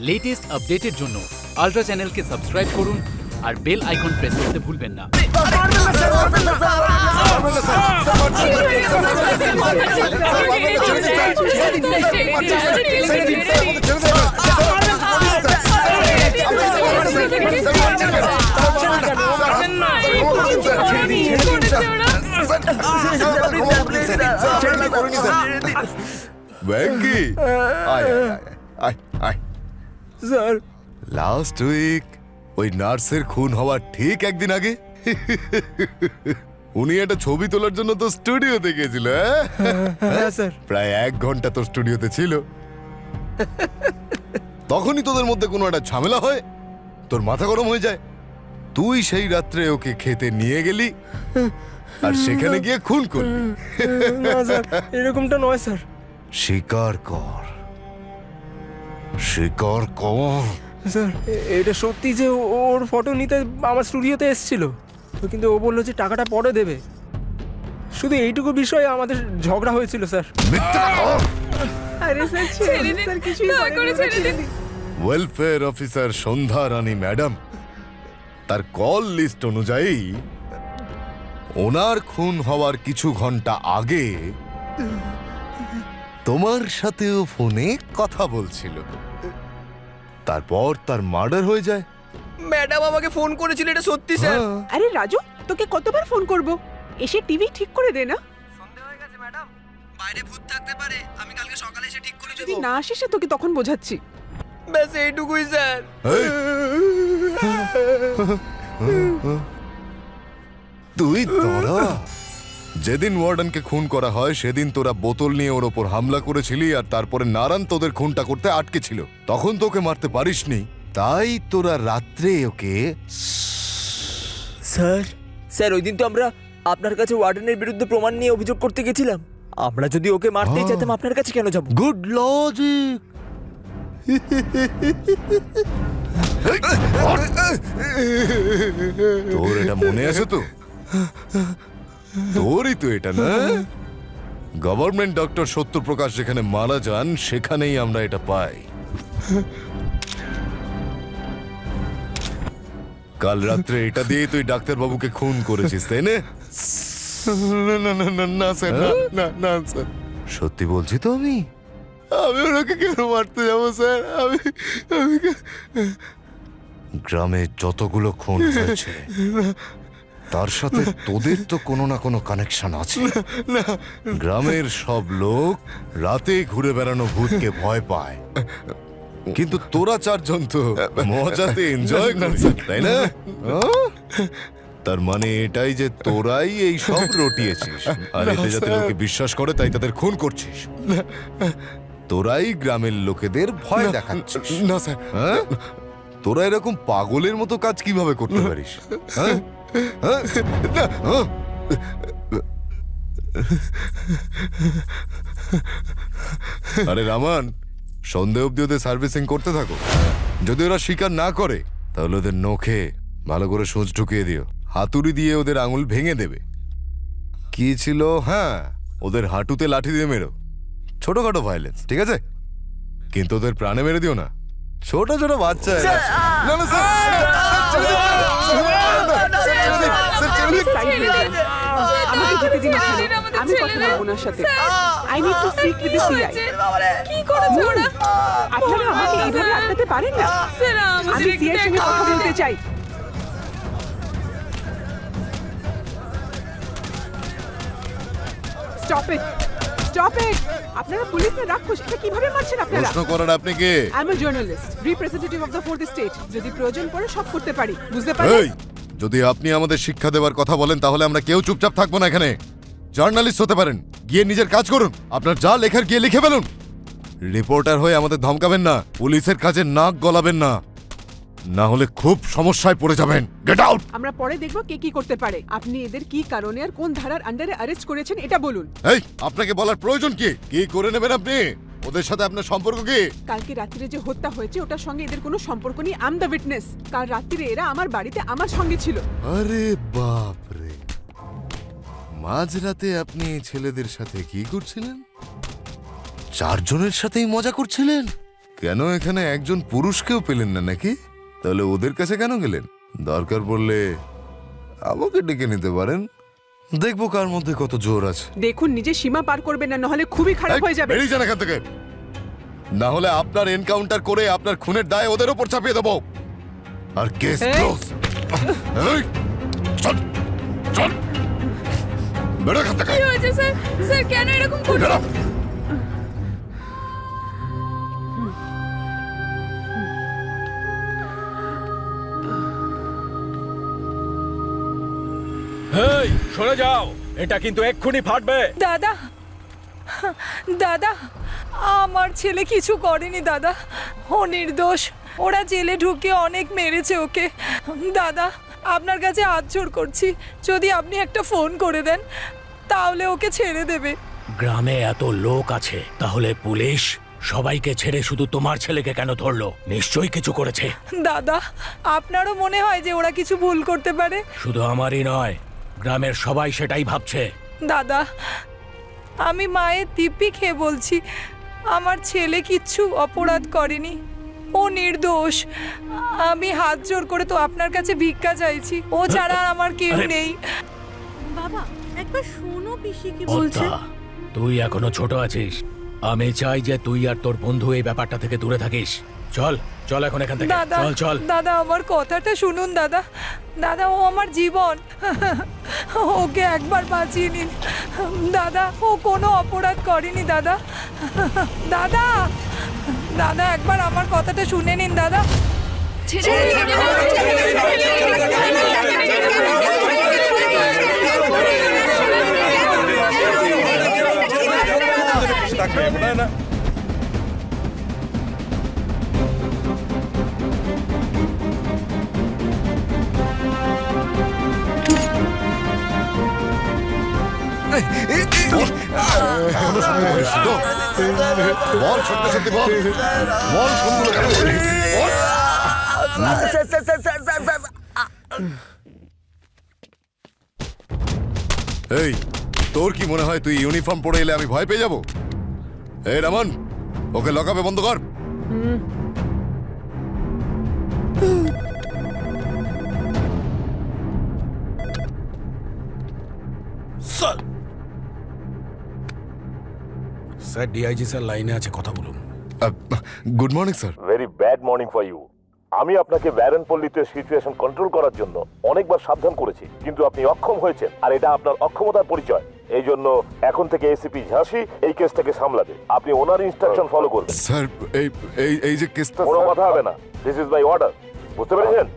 Latest আপডেটের জন্য ultra চ্যানেলকে সাবস্ক্রাইব করুন আর বেল আইকন প্রেস করতে ভুলবেন না। ব্যাঙ্কি আয় আয় আয় স্যার লাস্ট উইক ওই নার্সের খুন হওয়ার ঠিক একদিন আগে উনি একটা ছবি তোলার জন্য তো স্টুডিওতে গিয়েছিল। হ্যাঁ স্যার প্রায় 1 ঘন্টা তো স্টুডিওতে ছিল। তখনই তোদের মধ্যে কোনো একটা ঝামেলা হয়, তোর মাথা গরম হয়ে যায়। তুই সেই রাত্রে ওকে খেতে নিয়ে গেলি আর সেখানে গিয়ে খুন করলি। না স্যার এরকমটা নয় স্যার। স্বীকার কর, স্বীকার কর। স্যার এটা সত্যি যে ওর ফটো নিতে আমার স্টুডিওতে এসেছিল, কিন্তু ও বললো যে টাকাটা পরে দেবে। শুধু এইটুকু বিষয়ে আমাদের ঝগড়া হয়েছিল স্যার। মিথ্যা কথা। আরে স্যার ছেড়ে দিন স্যার, কিছুই করে ছেড়ে দিন। ওয়েলফেয়ার অফিসার সন্ধ্যা রানী ম্যাডাম তার কল লিস্ট অনুযায়ী ওনার খুন হওয়ার কিছু ঘন্টা আগে তোমার সাথেও ফোনে কথা বলছিল। তারপর তার মার্ডার হয়ে যায়। ম্যাডাম আমাকে ফোন করেছিল, এটা সত্যি স্যার। আরে রাজু, তোকে কতবার ফোন করব? এসে টিভি ঠিক করে দে না। সন্দেহ হয়ে গেছে ম্যাডাম, বাইরে ভূত থাকতে পারে। আমি কালকে সকালে এসে ঠিক করে যদি না আসিস তোকে তখন বোঝাচ্ছি। ব্যাস এইটুকুই স্যার। এই! তুই দাঁড়া। যেদিন ওয়ার্ডেনকে খুন করা হয় সেদিন তোরা বোতল নিয়ে ওর ওপর হামলা করেছিলি, আর তারপরে নারায়ণ তোদের খুনটা করতে আটকে ছিল। তখন তোকে মারতে পারিসনি, তাই তোরা রাত্রে ওকে। স্যার স্যার ওই দিন তো আমরা আপনার কাছে ওয়ার্ডেনের বিরুদ্ধে প্রমাণ নিয়ে অভিযোগ করতে গেছিলাম। আমরা যদি ওকে মারতেই চাইতাম আপনার কাছে কেন যাব? Good logic. তোর এটা মনে আছে তো? তোরই তো এটা না? গভর্নমেন্ট ডক্টর সত্যপ্রকাশ যেখানে মারা যান সেখানেই আমরা এটা পাই। কাল রাত্রে এটা দিয়ে তুই ডাক্তার বাবুকে খুন করেছিস, তাই না? না স্যার, না স্যার, সত্যি বলছি তো। আমি ওনাকে কেন মারতে যাবো স্যার? আমি গ্রামে যতগুলো খুন হয়েছে তার সাথে তোদের তো কোনো না কোনো কানেকশন আছে। গ্রামের সব লোক রাতে ঘুরে বেড়ানো ভূতকে ভয় পায়, কিন্তু তোরা চারজন তো মজাতে এনজয় করছিস, তাই না? তার মানে এটাই যে তোরাই এই সব রটিয়েছিস, আর এতে যাতে লোকে বিশ্বাস করে তাই তাদের খুন করছিস। তোরাই গ্রামের লোকেদের ভয় দেখাচ্ছিস। না স্যার, তোরা এরকম পাগলের মতো কাজ কিভাবে করতে পারিস? আরে রামান, সন্দেহ অব্দি ওদের সার্ভিসিং করতে থাকো। যদি ওরা স্বীকার না করে তাহলে ওদের নখে ভালো করে সূচ ঢুকিয়ে দিও, হাতুড়ি দিয়ে ওদের আঙুল ভেঙে দেবে। কি ছিল? হ্যাঁ, ওদের হাঁটুতে লাঠি দিয়ে মেরো। ছোটখাটো ভায়োলেন্স, ঠিক আছে? কিন্তু ওদের প্রাণে মেরে দিও না। ছোট ছোট বাচ্চা এরা। না, না, স্যার, আমাকে যেতে দিন এখানে। আমি কথা বলবো ওনার সাথে। I need to speak with the CI. কি করেছে ওরা? আপনারা আমাকে এইভাবে আটকাতে পারেন না। আমি সিআই সঙ্গে কথা বলতে চাই। Stop it, stop it. আপনারা পুলিশ না রাক্ষস, এটা কিভাবে মারছেন আপনারা? প্রশ্ন করার আপনি কে? I am a journalist, representative of the fourth estate. যদি প্রয়োজন পড়ে সব করতে পারি, বুঝতে এই, পারেন? যদি আপনি আমাদের শিক্ষা দেওয়ার কথা বলেন তাহলে আমরা কেউ চুপচাপ থাকবো না। এখানে জার্নালিস্ট হতে পারেন, গিয়ে নিজের কাজ করুন। আপনার যা লেখার গিয়ে লিখে ফেলুন। রিপোর্টার হয়ে আমাদের ধমকাবেন না, পুলিশের কাজে নাক গলাবেন না, না হলে খুব সমস্যায় পড়ে যাবেন। Get out. আমরা পরে দেখব কে কি করতে পারে। আপনি এদের কি কারণে আর কোন ধারার আন্ডারে অ্যারেস্ট করেছেন এটা বলুন। এই, আপনাকে বলার প্রয়োজন কি? কি করে নেবেন আপনি? ওদের সাথে আপনার সম্পর্ক কি? কালকে রাত্রিরে যে হত্যা হয়েছে ওটার সঙ্গে এদের কোনো সম্পর্ক নেই। I am the witness. কাল রাত্রিরে এরা আমার বাড়িতে আমার সঙ্গে ছিল। আরে বাপ রে, মাঝরাতে আপনি এই ছেলেদের সাথে কি করছিলেন? চারজনের সাথেই মজা করছিলেন? কেন এখানে একজন পুরুষকেও পেলেন না নাকি? তাহলে ওদের কাছে কেন গেলেন? দরকার পড়লে আমাকে ডেকে নিতে পারেন, দেখবো কার মধ্যে কত জোর আছে। দেখুন নিজে সীমা পার করবেন না, নহলে খুবই খারাপ হয়ে যাবে। বেরিয়ে যান এখান থেকে, না হলে আপনার এনকাউন্টার করে আপনার খুনের দায় ওদের উপর চাপিয়ে দেবো। আর কেস এই! ক্লোজ। চল চল, বেরো এখান থেকে। কি হয়েছে স্যার? স্যার কেন এরকম করছেন? বেরো। হেই, সরে যাও, এটা কিন্তু এক্ষুনি ফাটবে। দাদা, দাদা, আমার ছেলে কিছু করেনি দাদা, ও নির্দোষ। ওরা জেলে ঢুকে অনেক মেরেছে ওকে। দাদা, আপনার কাছে হাত জোড় করছি, যদি আপনি একটা ফোন করে দেন তাহলে ওকে ছেড়ে দেবে। গ্রামে এত লোক আছে, তাহলে পুলিশ সবাইকে ছেড়ে শুধু তোমার ছেলেকে কেন ধরলো? নিশ্চয়ই কিছু করেছে। দাদা, আপনারও মনে হয় যে ওরা কিছু ভুল করতে পারে? শুধু আমারই নয়, গ্রামের সবাই সেটাই ভাবছে। দাদা, আমি মায়ের দিব্যি খেয়ে বলছি, আমার ছেলে কিচ্ছু অপরাধ করেনি, ও নির্দোষ। আমি হাত জোড় করে তো আপনার কাছে ভিক্ষা চাইছি, ও ছাড়া আমার কেউ আরে! নেই। বাবা একবার শোনো পিসি কি বলছে। অদ্দা, তুই এখনো ছোট আছিস। আমি চাই যে তুই আর তোর বন্ধু এই ব্যাপারটা থেকে দূরে থাকিস। চল চল এখন এখান থেকে, দাদা, চল চল। দাদা আমার কথাটা শুনুন দাদা। দাদা, ও আমার জীবন, ওকে একবার বাঁচিয়ে নিন দাদা। ও কোনো অপরাধ করেনি দাদা। দাদা, দাদা একবার আমার কথাটা শুনে নিন দাদা। এখনো সত্যি বলিস তো? বল সত্যি সত্যি বল, বল কোনগুলো কেন করলি? বল। এই, তোর কি মনে হয় তুই ইউনিফর্ম পরে এলে আমি ভয় পেয়ে যাবো? এই রামন, ওকে লকআপে বন্ধ কর। স্যার, ডিআইজি স্যার লাইনে আছে, কথা বলুন। Good morning sir. Very bad morning for you. আমি আপনাকে ব্যারনপল্লীতে সিচুয়েশন কন্ট্রোল করার জন্য অনেকবার সাবধান করেছি, কিন্তু আপনি অক্ষম হয়েছেন, আর এটা আপনার অক্ষমতার পরিচয়। এই জন্য এখন থেকে এসিপি ঝাঁসি এই কেসটাকে সামলাবে। আপনি ওনার ইনস্ট্রাকশন ফলো করবেন। স্যার, এই এই এই যে কেসটা, কোনো কথা হবে না। দিস ইজ মাই অর্ডার, বুঝতে পেরেছেন?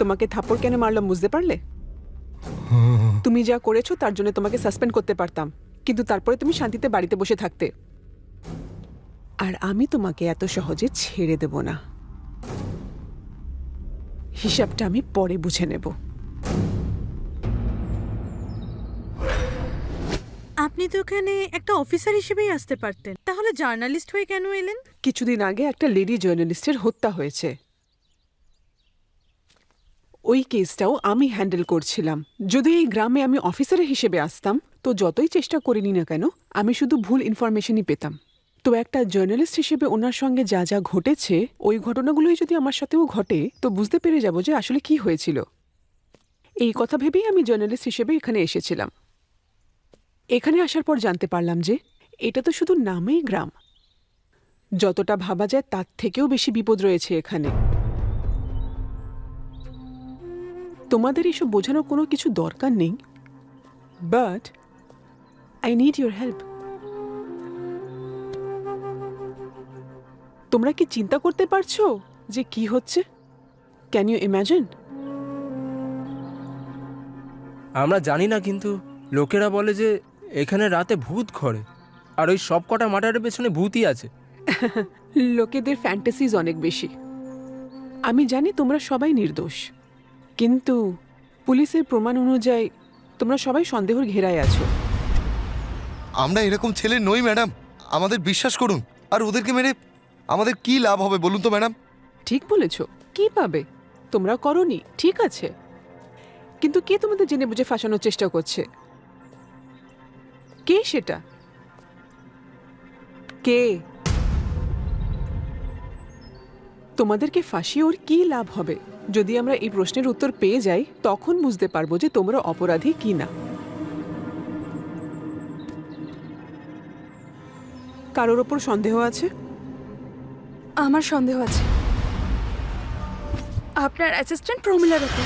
তোমাকে থাপ্পড় কেন মারলাম বুঝতে পারলে? তুমি যা করেছো তার জন্য তোমাকে সাসপেন্ড করতে পারতাম, কিন্তু তারপরে তুমি শান্তিতে বাড়িতে বসে থাকতে। আর আমি তোমাকে এত সহজে ছেড়ে দেব না। হিসাবটা আমি পরে বুঝে নেব। আপনি তো এখানে একটা অফিসার হিসেবেই আসতে পারতেন, তাহলে জার্নালিস্ট হয়ে কেন এলেন? কিছুদিন আগে একটা লেডি জার্নালিস্টের হত্যা হয়েছে, ওই কেসটাও আমি হ্যান্ডেল করছিলাম। যদি এই গ্রামে আমি অফিসার হিসেবে আসতাম তো যতই চেষ্টা করিনি না কেন আমি শুধু ভুল ইনফরমেশনই পেতাম। তো একটা জার্নালিস্ট হিসেবে ওনার সঙ্গে যা যা ঘটেছে ওই ঘটনাগুলোই যদি আমার সাথেও ঘটে তো বুঝতে পেরে যাব যে আসলে কি হয়েছিল। এই কথা ভেবেই আমি জার্নালিস্ট হিসেবে এখানে এসেছিলাম। এখানে আসার পর জানতে পারলাম যে এটা তো শুধু নামেই গ্রাম, যতটা ভাবা যায় তার থেকেও বেশি বিপদ রয়েছে এখানে। তোমাদের এসব বোঝানোর কোনো কিছু দরকার নেই, but I need your help. তোমরা কি চিন্তা করতে পারছো যে কি হচ্ছে? Can you imagine? আমরা জানি না, কিন্তু লোকেরা বলে যে এখানে রাতে ভূত ঘরে, আর ওই সব কটা মার্ডারের পেছনে ভূতই আছে। লোকেদের ফ্যান্টাসিজ অনেক বেশি। আমি জানি তোমরা সবাই নির্দোষ, কিন্তু পুলিশের প্রমাণ অনুযায়ী তোমরা সবাই সন্দেহের ঘেরায় আছো। আমরা এরকম ছেলে নই ম্যাডাম, আমাদের বিশ্বাস করুন। আর ওদেরকে মেরে আমাদের কি লাভ হবে বলুন তো ম্যাডাম? ঠিক বলেছ, কি পাবে? তোমরা করনি, ঠিক আছে, কিন্তু কে তোমাদের জেনে বুঝে ফাঁসানোর চেষ্টা করছে? কে সেটা? কে? তোমাদেরকে ফাঁসিয়ে ওর কি লাভ হবে? যদি আমরা এই প্রশ্নের উত্তর পেয়ে যাই তখন বুঝতে পারবো যে তোমরা অপরাধী কি না। কারোর ওপর সন্দেহ আছে? আমার সন্দেহ আছে আপনার অ্যাসিস্ট্যান্ট প্রমিলার ওপর।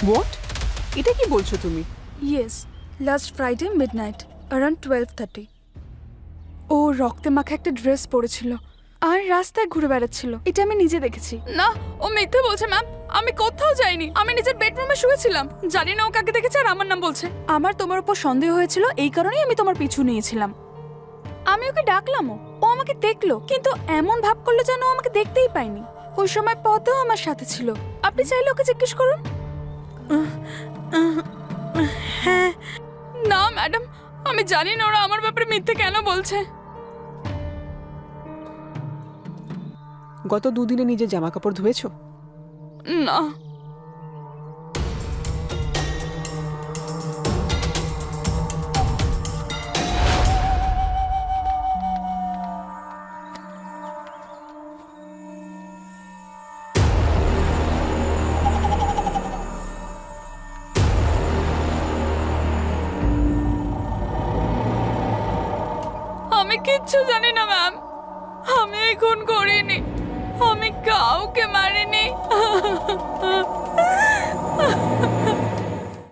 হোয়াট? এটা কি বলছো তুমি? Yes, last Friday midnight around 12:30 ও রক্তে মাখা একটা ড্রেস পরেছিল আর রাস্তায় ঘুরে বেড়াচ্ছিল। এটা আমি নিজে দেখেছি। না, ও মিথ্যে বলছে ম্যাম। আমি কোথাও যাইনি, আমি নিজের বেডরুমে শুয়েছিলাম। জানি না ও কাকে দেখেছে আর আমার নাম বলছে। আমার তোমার উপর সন্দেহ হয়েছিল, এই কারণেই আমি তোমার পিছু নিয়েছিলাম। আমি ওকে ডাকলামও, ও আমাকে দেখলো, কিন্তু এমন ভাব করলো যেন ও আমাকে দেখতেই পাইনি। ওই সময় পথেও আমার সাথে ছিল। আপনি চাইলে ওকে জিজ্ঞেস করুন। না ম্যাডাম, আমি জানি না ওরা আমার ব্যাপারে মিথ্যে কেন বলছে। গত দুদিনে নিজের জামা কাপড় ধুয়েছো? না। আমি কিচ্ছু জানি না ম্যাম। আমি এই খুন করিনি, আমি কাউকে মারিনি।